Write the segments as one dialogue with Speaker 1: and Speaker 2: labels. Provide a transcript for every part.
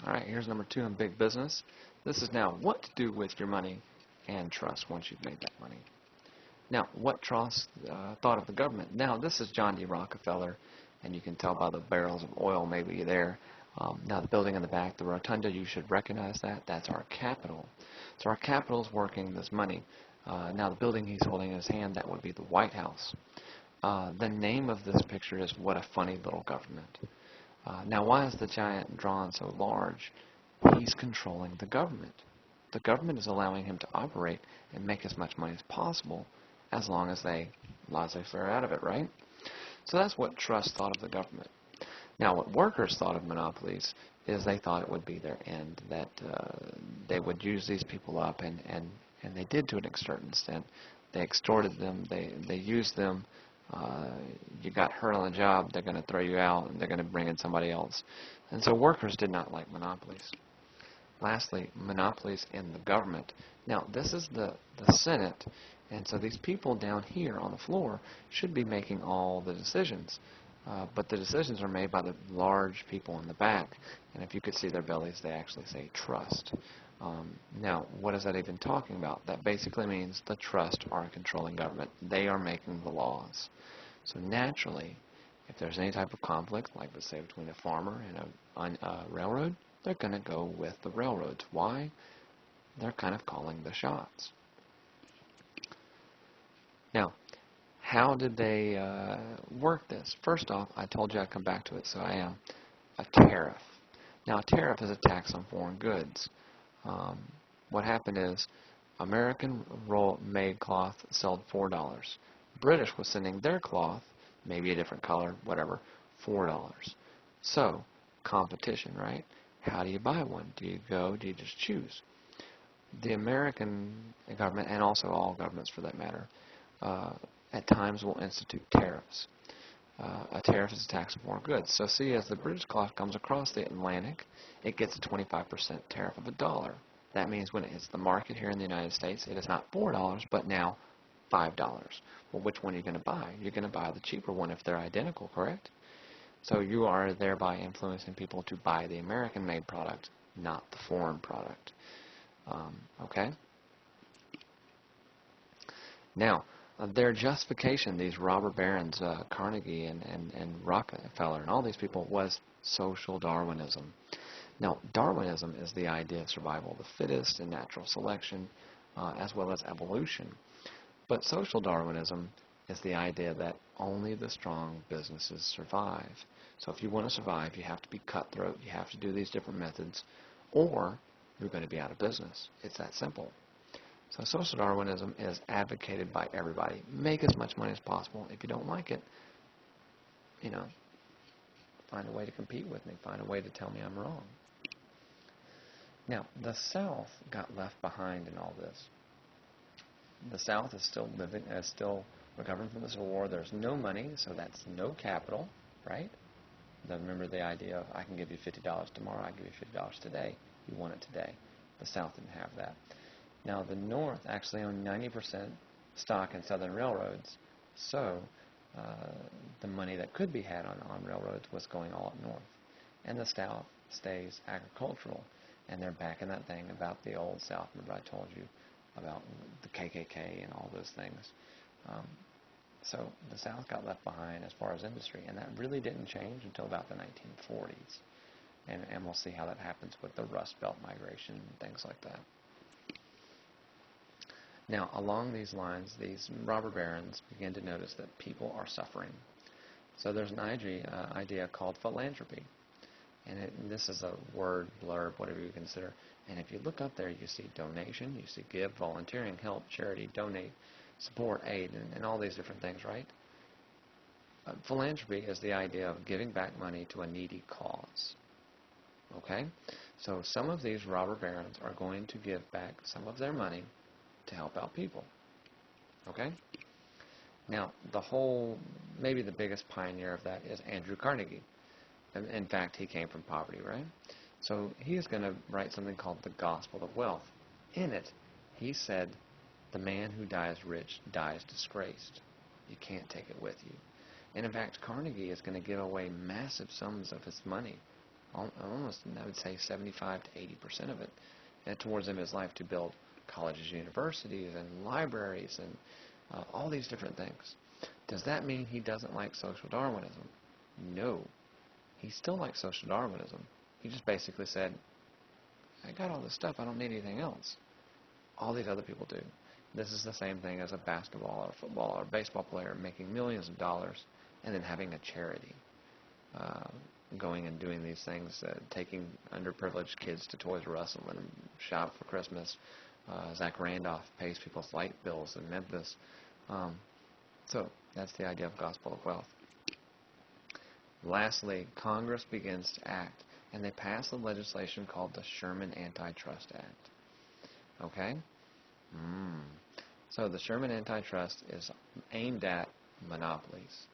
Speaker 1: All right, here's number 2 in big business. This is now what to do with your money and trust once you've made that money. Now, what trust thought of the government? Now, this is John D. Rockefeller, and you can tell by the barrels of oil maybe there. Now, the building in the back, the rotunda, you should recognize that. That's our Capitol. So our Capitol is working this money. Now, the building he's holding in his hand, that would be the White House. The name of this picture is What a Funny Little Government. Now, why is the giant drawn so large? He's controlling the government. The government is allowing him to operate and make as much money as possible as long as they laissez-faire out of it, right? So that's what trust thought of the government. Now, what workers thought of monopolies is they thought it would be their end, that they would use these people up, and they did to a certain extent. They extorted them, they used them. You got hurt on the job, they're going to throw you out, and they're going to bring in somebody else. And so workers did not like monopolies. Lastly, monopolies in the government. Now, this is the Senate, and so these people down here on the floor should be making all the decisions. But the decisions are made by the large people in the back. And if you could see their bellies, they actually say trust. Now, what is that even talking about? That basically means the trust are controlling government. They are making the laws. So naturally, if there's any type of conflict, like let's say between a farmer and a railroad, they're going to go with the railroads. Why? They're kind of calling the shots. Now, how did they work this? First off, I told you I'd come back to it, so I am. A tariff. Now, a tariff is a tax on foreign goods. What happened is American made cloth sold $4. British was sending their cloth, maybe a different color, whatever, $4. So, competition, right? How do you buy one? Do you just choose? The American government, and also all governments for that matter, at times will institute tariffs. A tariff is a tax on foreign goods. So see, as the British cloth comes across the Atlantic, it gets a 25% tariff of $1. That means when it hits the market here in the United States, it is not $4, but now $5. Well, which one are you going to buy? You're going to buy the cheaper one if they're identical, correct? So you are thereby influencing people to buy the American-made product, not the foreign product. Okay? Now, their justification, these robber barons, Carnegie and Rockefeller and all these people, was social Darwinism. Now, Darwinism is the idea of survival of the fittest and natural selection, as well as evolution. But social Darwinism is the idea that only the strong businesses survive. So if you want to survive, you have to be cutthroat, you have to do these different methods, or you're going to be out of business. It's that simple. So social Darwinism is advocated by everybody. Make as much money as possible. If you don't like it, find a way to compete with me. Find a way to tell me I'm wrong. Now, the South got left behind in all this. The South is still recovering from the Civil War. There's no money, so that's no capital, right? Remember the idea of I can give you $50 tomorrow, I can give you $50 today. You want it today. The South didn't have that. Now, the North actually owned 90% stock in Southern railroads, so the money that could be had on railroads was going all up north. And the South stays agricultural, and they're back in that thing about the old South. Remember I told you about the KKK and all those things. So the South got left behind as far as industry, and that really didn't change until about the 1940s. And we'll see how that happens with the Rust Belt migration and things like that. Now, along these lines, these robber barons begin to notice that people are suffering. So there's an idea called philanthropy. And this is a word, blurb, whatever you consider. And if you look up there, you see donation, you see give, volunteering, help, charity, donate, support, aid, and all these different things, right? Philanthropy is the idea of giving back money to a needy cause. Okay? So some of these robber barons are going to give back some of their money to help out people. Okay? Now, maybe the biggest pioneer of that is Andrew Carnegie. In fact, he came from poverty, right? So he is going to write something called the Gospel of Wealth. In it, he said, the man who dies rich dies disgraced. You can't take it with you. And in fact, Carnegie is going to give away massive sums of his money almost, I would say 75 to 80% of it, towards him his life to build colleges, universities, and libraries, and all these different things. Does that mean he doesn't like social Darwinism? No. He still likes social Darwinism. He just basically said, I got all this stuff, I don't need anything else. All these other people do. This is the same thing as a basketball or football or baseball player making millions of dollars and then having a charity. Going and doing these things, taking underprivileged kids to Toys R Us and letting them shop for Christmas. Zach Randolph pays people's light bills in Memphis. So that's the idea of gospel of wealth. Lastly, Congress begins to act, and they pass a legislation called the Sherman Antitrust Act. Okay? So the Sherman Antitrust is aimed at monopolies.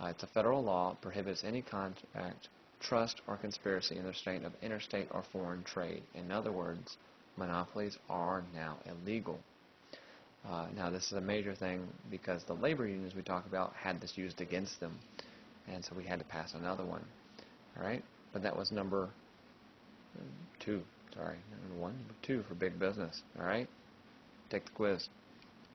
Speaker 1: It's a federal law, prohibits any contract, trust, or conspiracy in the state of interstate or foreign trade. In other words, monopolies are now illegal. Now, this is a major thing because the labor unions we talk about had this used against them, and so we had to pass another one. All right? But that was number 2. Sorry, number 1, number 2 for big business. All right? Take the quiz.